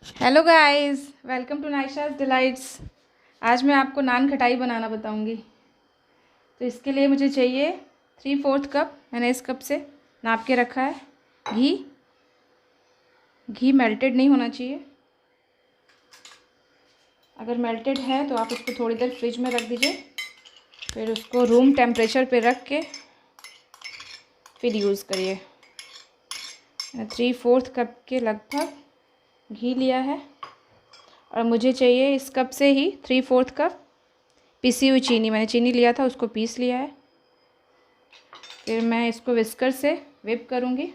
Hello guys, welcome to Naisha's delights. आज मैं आपको नान खटाई बनाना बताऊंगी। तो इसके लिए मुझे चाहिए 3/4 कप। मैंने इस कप से नाप के रखा है। घी घी मेल्टेड नहीं होना चाहिए। अगर मेल्टेड है तो आप उसको थोड़ी देर फ्रिज में रख दीजिए, फिर उसको रूम टेम्परेचर पे रख के फिर यूज़ करिए। मैंने 3/4 कप के लगभग घी लिया है और मुझे चाहिए इस कप से ही 3/4 कप पिसी हुई चीनी। मैंने चीनी लिया था, उसको पीस लिया है। फिर मैं इसको विस्कर से whip करूँगी।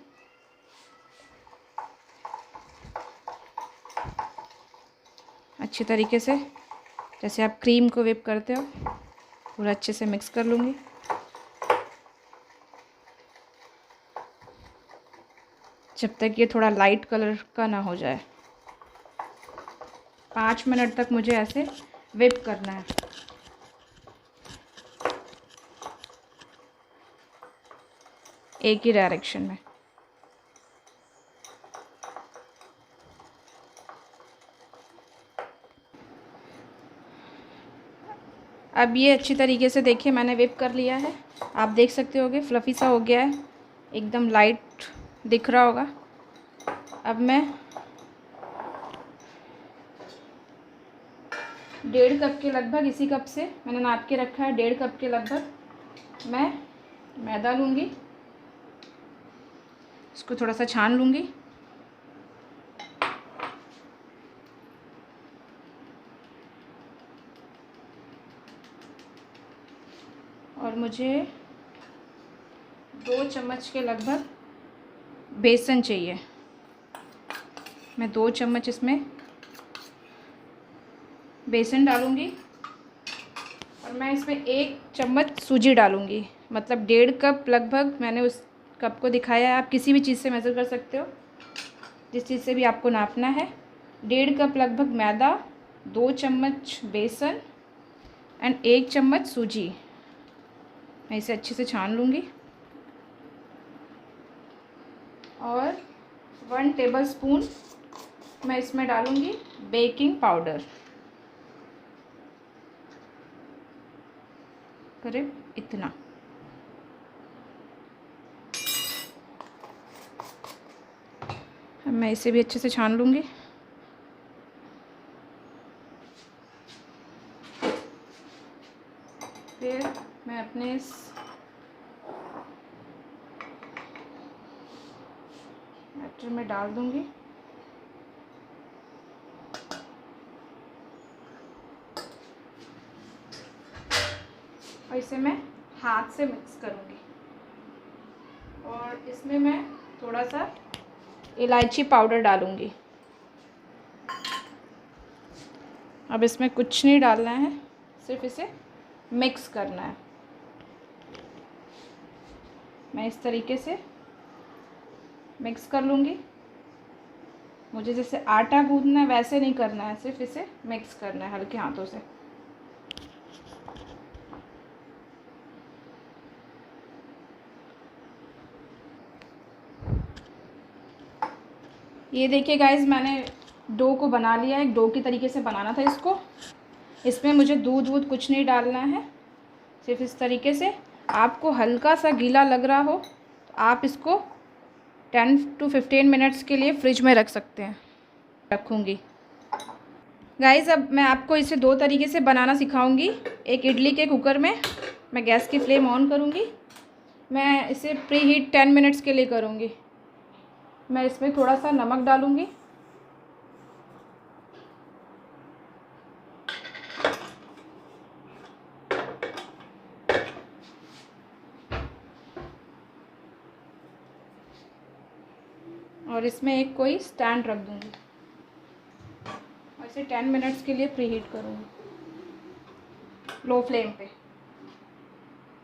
अच्छी तरीके से, जैसे आप क्रीम को whip करते हो, पूरा अच्छे से मिक्स कर लूँगी। जब तक ये थोड़ा लाइट कलर का ना हो जाए। 5 मिनट तक मुझे ऐसे whip करना है। एक ही डायरेक्शन में। अब ये अच्छी तरीके से देखिए मैंने whip कर लिया है। आप देख सकते होगे फ्लफ़ी सा हो गया है, एकदम लाइट दिख रहा होगा। अब मैं 1.5 कप के लगभग, इसी कप से मैंने नाप के रखा है, 1.5 कप के लगभग मैं मैदा लूँगी। इसको थोड़ा सा छान लूँगी। और मुझे 2 चम्मच के लगभग बेसन चाहिए। मैं 2 चम्मच इसमें बेसन डालूँगी और मैं इसमें 1 चम्मच सूजी डालूँगी। मतलब 1.5 कप लगभग मैंने उस कप को दिखाया है। आप किसी भी चीज़ से मेज़र कर सकते हो, जिस चीज़ से भी आपको नापना है। 1.5 कप लगभग मैदा, 2 चम्मच बेसन एंड 1 चम्मच सूजी। मैं इसे अच्छे से छान लूँगी। और 1 टेबलस्पून मैं इसमें डालूँगी बेकिंग पाउडर, करीब इतना। अब मैं इसे भी अच्छे से छान लूँगी। फिर मैं अपने इस बैटर में डाल दूँगी। और इसे मैं हाथ से मिक्स करूँगी। और इसमें मैं थोड़ा सा इलायची पाउडर डालूँगी। अब इसमें कुछ नहीं डालना है, सिर्फ इसे मिक्स करना है। मैं इस तरीके से मिक्स कर लूँगी। मुझे जैसे आटा गूंदना है वैसे नहीं करना है, सिर्फ इसे मिक्स करना है हल्के हाथों से। ये देखिए गाइस, मैंने डो को बना लिया है। एक डो की तरीके से बनाना था इसको। इसमें मुझे दूध वूध कुछ नहीं डालना है, सिर्फ इस तरीके से। आपको हल्का सा गीला लग रहा हो तो आप इसको 10 to 15 मिनट्स के लिए फ्रिज में रख सकते हैं। रखूँगी गाइस। अब मैं आपको इसे 2 तरीके से बनाना सिखाऊंगी। एक इडली के कुकर में मैं गैस की फ्लेम ऑन करूँगी। मैं इसे प्री हीट 10 मिनट्स के लिए करूँगी। मैं इसमें थोड़ा सा नमक डालूँगी। और इसमें एक कोई स्टैंड रख दूँगी और इसे 10 मिनट्स के लिए प्री हीट करूँगी लो फ्लेम पे।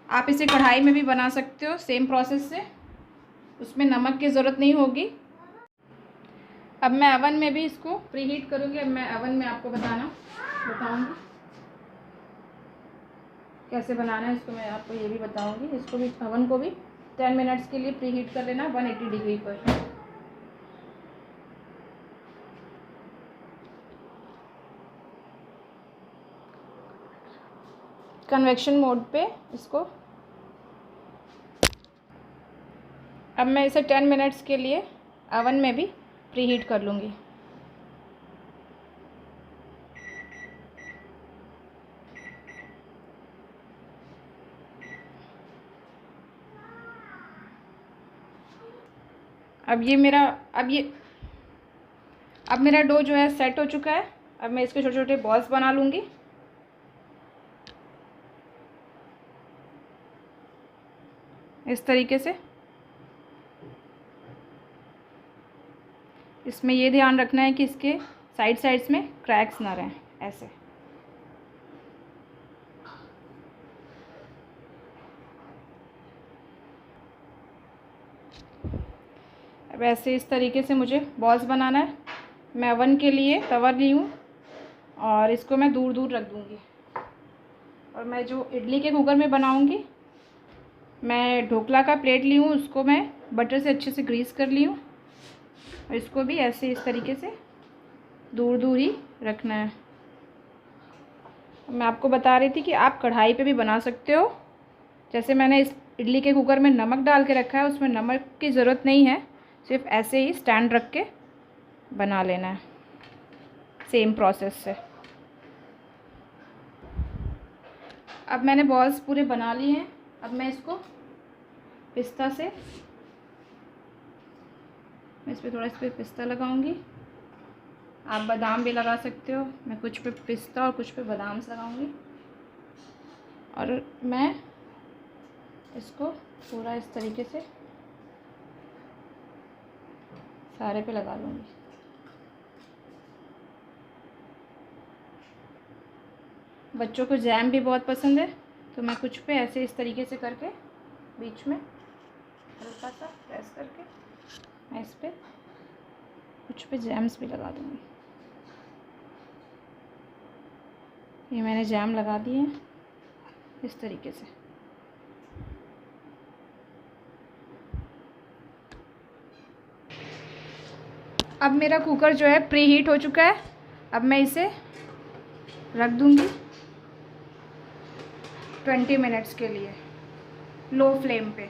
आप इसे कढ़ाई में भी बना सकते हो सेम प्रोसेस से, उसमें नमक की ज़रूरत नहीं होगी। अब मैं अवन में भी इसको प्री हीट करूँगी। अब मैं अवन में आपको बताऊँगी कैसे बनाना है इसको। मैं आपको ये भी बताऊँगी। इसको भी, अवन को भी 10 मिनट्स के लिए प्री हीट कर लेना 180 डिग्री पर। कन्वेक्शन मोड पे इसको। अब मैं इसे 10 मिनट्स के लिए ओवन में भी प्री हीट कर लूँगी। अब मेरा डो जो है सेट हो चुका है। अब मैं इसके छोटे छोटे बॉल्स बना लूँगी। इस तरीके से। इसमें ये ध्यान रखना है कि इसके साइड्स में क्रैक्स ना रहें, ऐसे। अब ऐसे इस तरीके से मुझे बॉल्स बनाना है। मैं ओवन के लिए तवा ली हूँ और इसको मैं दूर दूर रख दूँगी। और मैं जो इडली के कुकर में बनाऊँगी, मैं ढोकला का प्लेट ली हूँ, उसको मैं बटर से अच्छे से ग्रीस कर ली हूँ। और इसको भी ऐसे इस तरीके से दूर दूर ही रखना है। मैं आपको बता रही थी कि आप कढ़ाई पे भी बना सकते हो। जैसे मैंने इस इडली के कुकर में नमक डाल के रखा है, उसमें नमक की ज़रूरत नहीं है, सिर्फ ऐसे ही स्टैंड रख के बना लेना है, सेम प्रोसेस से। अब मैंने बॉल्स पूरे बना लिए हैं। अब मैं इसको पिस्ता से, मैं इस पर पिस्ता लगाऊंगी। आप बादाम भी लगा सकते हो। मैं कुछ पे पिस्ता और कुछ पे बादाम लगाऊंगी। और मैं इसको पूरा इस तरीके से सारे पे लगा लूँगी। बच्चों को जैम भी बहुत पसंद है, तो मैं कुछ पे ऐसे इस तरीके से करके बीच में हल्का सा प्रेस करके मैं इस पे कुछ पे जैम्स भी लगा दूँगी। ये मैंने जैम लगा दिए हैं इस तरीके से। अब मेरा कुकर जो है प्री हीट हो चुका है। अब मैं इसे रख दूँगी 20 मिनट्स के लिए लो फ्लेम पे।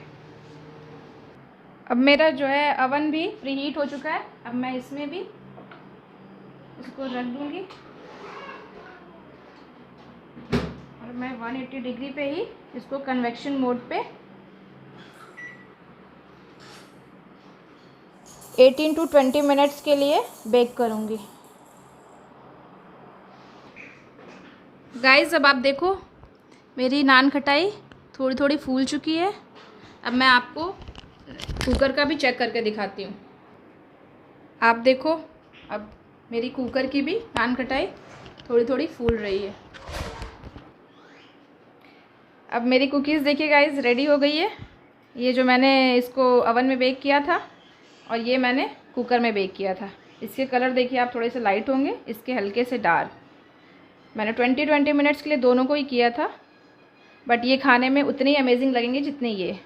अब मेरा जो है अवन भी प्री हीट हो चुका है। अब मैं इसमें भी इसको रख दूँगी और मैं 180 डिग्री पे ही इसको कन्वेक्शन मोड पे 18 to 20 मिनट्स के लिए बेक करूँगी। गाइस, अब आप देखो मेरी नान खटाई थोड़ी थोड़ी फूल चुकी है। अब मैं आपको कुकर का भी चेक करके दिखाती हूँ। आप देखो, अब मेरी कुकर की भी नान खटाई थोड़ी थोड़ी फूल रही है। अब मेरी कुकीज़ देखिए गाइस रेडी हो गई है। ये जो मैंने इसको ओवन में बेक किया था और ये मैंने कुकर में बेक किया था। इसके कलर देखिए आप थोड़े से लाइट होंगे, इसके हल्के से डार्क। मैंने 20 मिनट्स के लिए दोनों को ही किया था, बट ये खाने में उतने ही अमेजिंग लगेंगे जितने ये।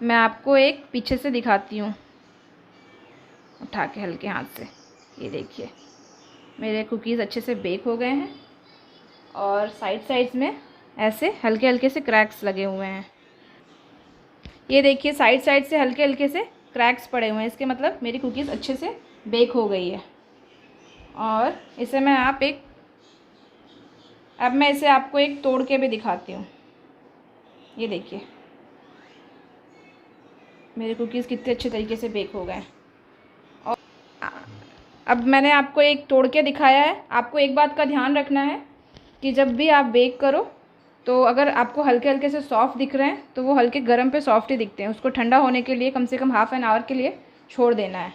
मैं आपको एक पीछे से दिखाती हूँ उठा के हल्के हाथ से। ये देखिए मेरे कुकीज़ अच्छे से बेक हो गए हैं और साइड्स में ऐसे हल्के हल्के से क्रैक्स लगे हुए हैं। ये देखिए साइड से हल्के हल्के से क्रैक्स पड़े हुए हैं। इसके मतलब मेरी कुकीज़ अच्छे से बेक हो गई है। और इसे मैं अब मैं इसे आपको एक तोड़ के भी दिखाती हूँ। ये देखिए मेरे कुकीज़ कितने अच्छे तरीके से बेक हो गए हैं। और अब मैंने आपको एक तोड़ के दिखाया है। आपको एक बात का ध्यान रखना है कि जब भी आप बेक करो तो अगर आपको हल्के हल्के से सॉफ्ट दिख रहे हैं तो वो हल्के गर्म पे सॉफ्ट ही दिखते हैं। उसको ठंडा होने के लिए कम से कम हाफ़ एन आवर के लिए छोड़ देना है।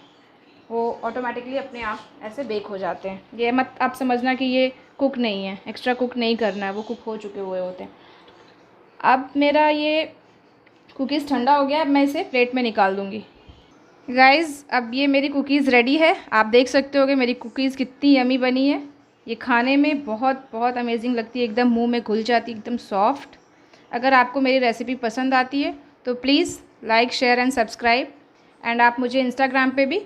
वो ऑटोमेटिकली अपने आप ऐसे बेक हो जाते हैं। ये मत आप समझना कि ये कुक नहीं है, एक्स्ट्रा कुक नहीं करना है, वो कुक हो चुके हुए होते हैं। अब मेरा ये कुकीज़ ठंडा हो गया। अब मैं इसे प्लेट में निकाल दूँगी। गाइज़, अब ये मेरी कुकीज़ रेडी है। आप देख सकते हो कि मेरी कुकीज़ कितनी यमी बनी है। ये खाने में बहुत बहुत अमेजिंग लगती है, एकदम मुंह में घुल जाती है, एकदम सॉफ्ट। अगर आपको मेरी रेसिपी पसंद आती है तो please like, share and subscribe. And आप मुझे इंस्टाग्राम पे भी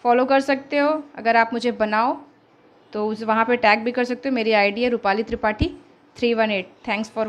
फॉलो कर सकते हो। अगर आप मुझे बनाओ तो उस वहाँ पे टैग भी कर सकते हो। मेरी आईडी है Rupali Tripathi 318। Thanks for watching.